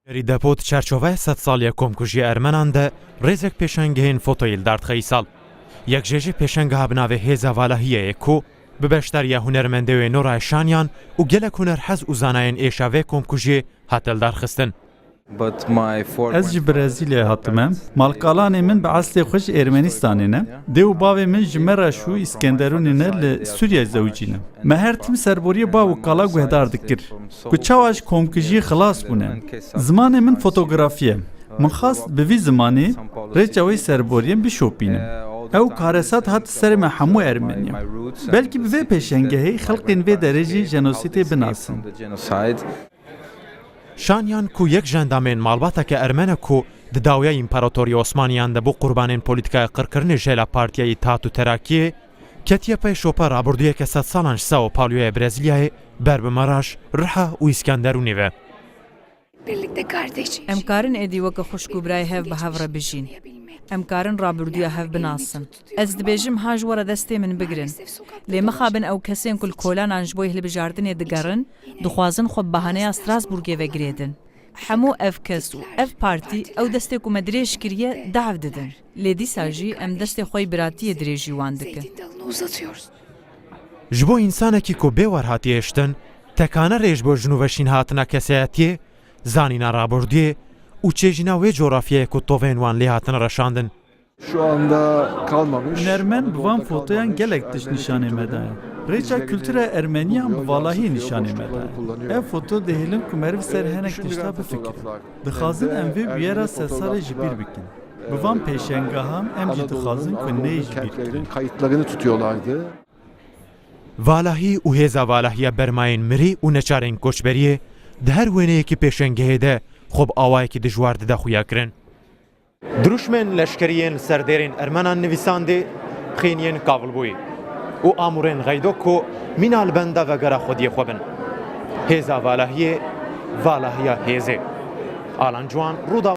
دەپۆت چارچۆڤای 100 ساڵیە کۆمکوژی ئەرمەنان دە ڕێزێک پێشەنگەهێن فۆتۆیل دارتخەی ساڵ یەکژێژی پێشەنگە هەبناوێ هێزا ڤالەهیەیە و ببەشداریە هونەرمەندەوێ نۆڕایشانیان و گەلک هونەر حەز و زانایەن ئێشاوێ کۆمکوژێ هاتەلدارخستن. Ez ji Brezîlyayê hatime. Malkalanê min bi eslê xwe ji Ermenistanê ne. Dê û bavê min ji Meraş û İskenderûnê ne li Sûriyeyê zewicî ne. Me her tim serboriyê bav û kala guhdar dikir. Ku çawa ji komkujiyê xilas bûne. Zimanê min fotografiye. Min xwast bi vî zimanê rêça wê serboriyên bişopînim. Ew karesat hat serê me hemû Ermeniyan. Belkî bi vê pêşengehê xelkên vê derê jî jenosîdê binasin. شانیان کو یەک ژەندامێن ماڵباتەکە ئەرمەنە و دداویە ئیمپەراتۆری ئۆسمانیان دەبوو قوربانên پۆلیتیکای قڕکردنی ژێلا پارتیایی تات و تەراکیە کەتیە پێی شۆپە ڕابردوویەکە 100 ساڵان ساوە پاڵوێە برێزیلیایە بەر بە مەراش ڕحە و ئیسکەندەرونیوە. Em karin êdî weke xuşk û birayê hev bi hev re bijîn. Em karin rabirduya hev binasin. Ez dibêjim ha ji were destê min bigirin. Lê mixabin ew kesên ku li kolanan ji bo hilbijartinê digerin, dixwazin xwe bi behaneya Strasburgê vegirêdin. Hemû ev kes û ev partî ew destê ku me dirêj kiriye dav didin. Lê dîsa jî em destê xwe biratiyê dirêjî wan dikin. Ji bo însanekî ku bê werhatiyê hiştin, tekane rêj bo jinûveşîn hatina kesayetiyê, zanîna rabordiyê û çêjîna wê coğrafyayê ku tovên wan lê hatin reşandin. Şu anda kalmamış. Hunermen bi van fotoyan gelek tişt nişanê me daye. Rêça kültûra Ermeniyan bi valahiyê nişanê me daye. Ev foto dihêlin ku meriv ser hinek tişta bifikirin. Dixwazin em vê bûyera sersalê ji bîr bikin. Bi van pêşengehan em jî dixwazin ku neyê ji bîr kirin. Kayıtlarını tutuyorlardı. Valahî û hêza valahiya bermayên mirî û neçarên koçberiyê di her wêneyekî pêşengehê de xwe bi awayekî dijwar dide xuyakirin. Dirûjmên leşkeriyên li ser dêrên Ermenan nivîsandê xêniyên Kavilbûyê û amûrên Xeydo ku mîna li benda vegera xwediyê xwe bin. Hêza valahiyê valahiya hêzê. Alan Ciwan Rûda